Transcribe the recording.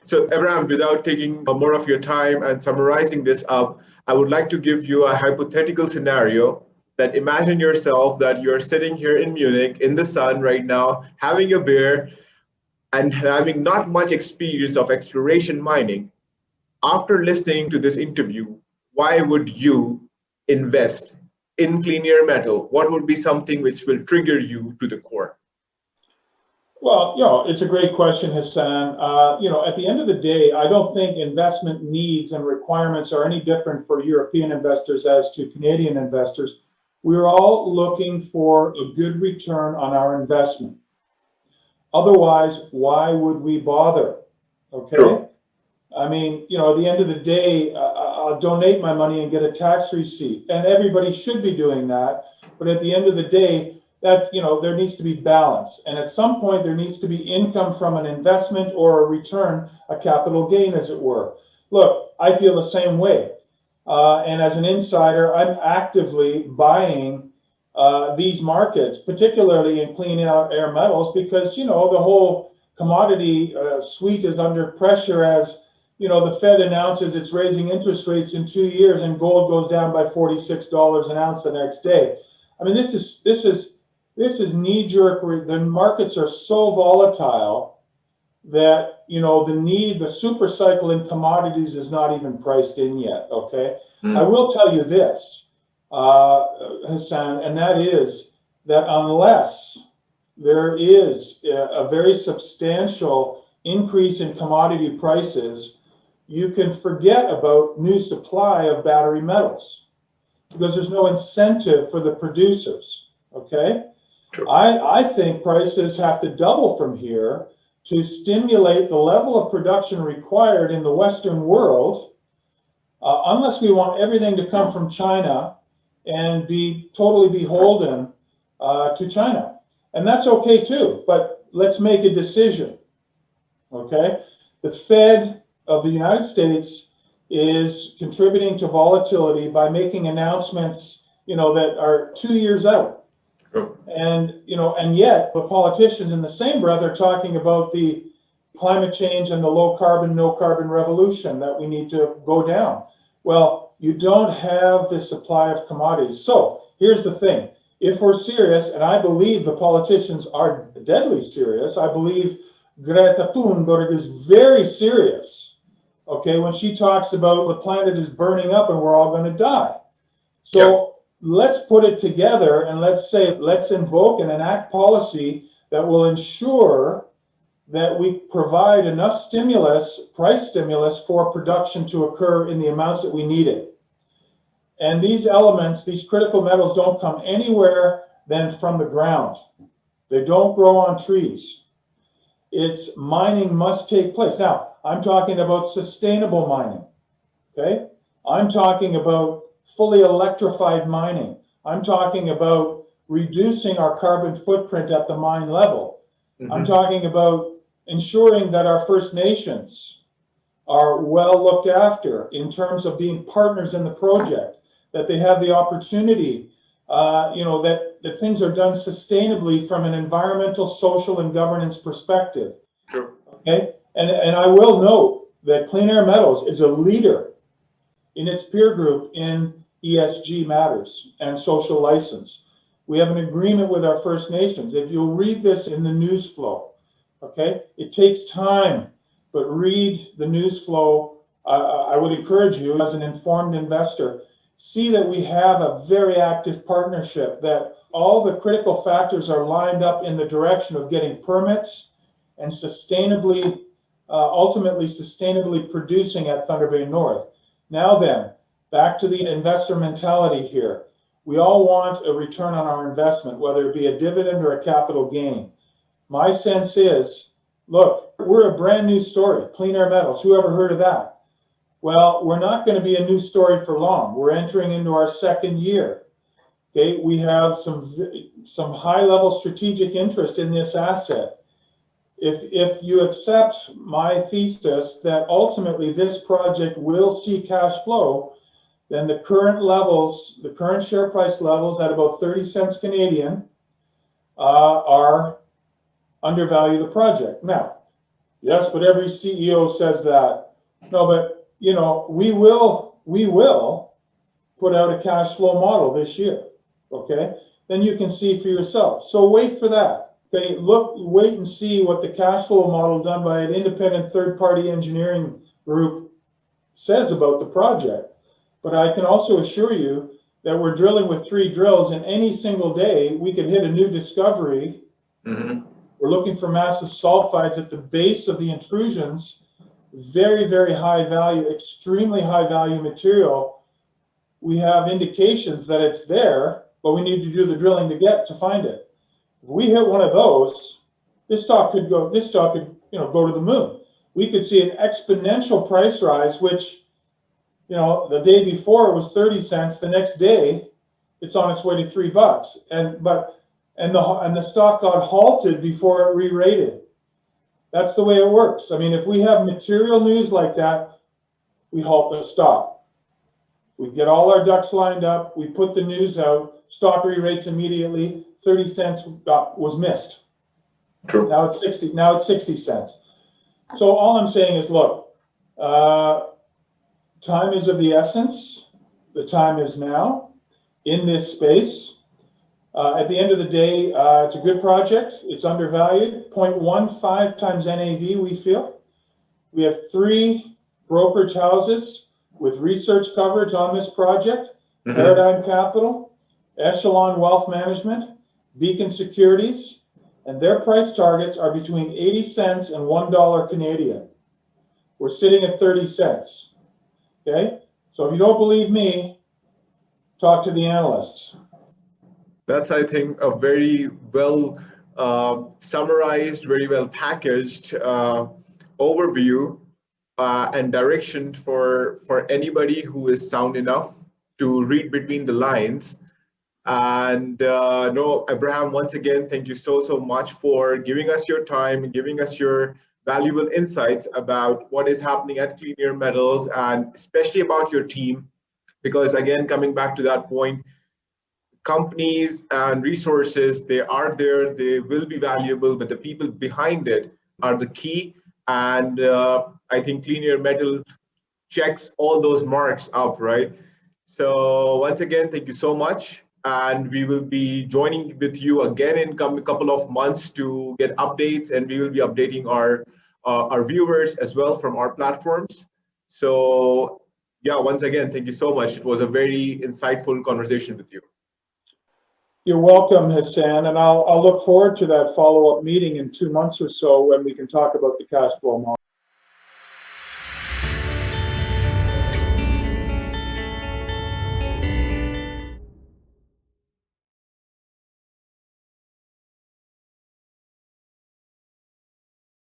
So, Abraham, without taking more of your time and summarizing this up, I would like to give you a hypothetical scenario that imagine yourself that you're sitting here in Munich in the sun right now, having a beer and having not much experience of exploration mining. After listening to this interview, why would you invest in clean air metal? What would be something which will trigger you to the core? Well, it's a great question, Hissan. At the end of the day, I don't think investment needs and requirements are any different for European investors as to Canadian investors. We're all looking for a good return on our investment. Otherwise, why would we bother? Okay. Sure. I mean, at the end of the day, I'll donate my money and get a tax receipt, and everybody should be doing that. But at the end of the day, there needs to be balance, and at some point there needs to be income from an investment or a return, a capital gain, as it were. Look, I feel the same way, and as an insider, I'm actively buying these markets, particularly in clean air metals, because the whole commodity suite is under pressure as the Fed announces it's raising interest rates in 2 years, and gold goes down by $46 an ounce the next day. I mean, this is knee-jerk. The markets are so volatile that the super cycle in commodities is not even priced in yet. Okay, I will tell you this, Hissan, and that is that unless there is a very substantial increase in commodity prices, you can forget about new supply of battery metals because there's no incentive for the producers. Okay. Sure. I think prices have to double from here to stimulate the level of production required in the Western world, unless we want everything to come from China and be totally beholden to China. And that's okay too, but let's make a decision. Okay. The Fed of the United States is contributing to volatility by making announcements, that are 2 years out. Sure. And yet the politicians in the same breath are talking about the climate change and the low carbon, no carbon revolution that we need to go down. Well, you don't have the supply of commodities. So here's the thing. If we're serious, and I believe the politicians are deadly serious, I believe Greta Thunberg is very serious. Okay, when she talks about the planet is burning up and we're all going to die. So let's put it together and let's invoke and enact policy that will ensure that we provide enough price stimulus for production to occur in the amounts that we need it. And these elements, these critical metals, don't come anywhere than from the ground. They don't grow on trees. It's mining must take place. Now, I'm talking about sustainable mining, okay? I'm talking about fully electrified mining. I'm talking about reducing our carbon footprint at the mine level. Mm-hmm. I'm talking about ensuring that our First Nations are well looked after in terms of being partners in the project, that they have the opportunity, that things are done sustainably from an environmental, social, and governance perspective. Sure. Okay? And I will note that Clean Air Metals is a leader in its peer group in ESG matters and social license. We have an agreement with our First Nations. If you'll read this in the news flow, okay? It takes time, but read the news flow. I would encourage you as an informed investor, see that we have a very active partnership, that all the critical factors are lined up in the direction of getting permits and ultimately sustainably producing at Thunder Bay North. Now then, back to the investor mentality here. We all want a return on our investment, whether it be a dividend or a capital gain. My sense is, look, we're a brand new story, Clean Air Metals. Who ever heard of that? Well, we're not going to be a new story for long. We're entering into our second year. Okay, we have some high-level strategic interest in this asset. If you accept my thesis that ultimately this project will see cash flow, then the current share price levels at about 30 cents Canadian are undervalue the project. Now, Yes, but every CEO says that. No, but you know, we will put out a cash flow model this year. Okay, then you can see for yourself. So wait for that. Okay, wait and see what the cash flow model done by an independent third-party engineering group says about the project. But I can also assure you that we're drilling with 3 drills, and any single day we could hit a new discovery. Mm-hmm. We're looking for massive sulfides at the base of the intrusions. Very, very high value, extremely high value material. We have indications that it's there, but we need to do the drilling to find it. If we hit one of those, this stock could go to the moon. We could see an exponential price rise, which, you know, the day before it was 30 cents. The next day, it's on its way to $3. And the stock got halted before it re-rated. That's the way it works. I mean, if we have material news like that, we halt the stock. We get all our ducks lined up. We put the news out. Stock re-rates immediately. 30 cents was missed. True. Now it's 60. Now it's 60 cents. So all I'm saying is, look, time is of the essence. The time is now in this space. At the end of the day, it's a good project. It's undervalued, 0.15 times NAV, we feel. We have 3 brokerage houses with research coverage on this project, mm-hmm. Paradigm Capital, Echelon Wealth Management, Beacon Securities, and their price targets are between 80 cents and $1 Canadian. We're sitting at 30 cents, okay? So if you don't believe me, talk to the analysts. That's, I think, a very well summarized, very well packaged overview and direction for anybody who is sound enough to read between the lines. And no, Abraham, once again, thank you so much for giving us your time and giving us your valuable insights about what is happening at Clean Air Metals, and especially about your team. Because again, coming back to that point, companies and resources, they are there, they will be valuable, but the people behind it are the key. And I think Clean Air Metal checks all those marks up, right? So once again, thank you so much. And we will be joining with you again in a couple of months to get updates, and we will be updating our viewers as well from our platforms. So yeah, once again, thank you so much. It was a very insightful conversation with you. You're welcome, Hissan, and I'll look forward to that follow-up meeting in 2 months or so when we can talk about the cash flow model.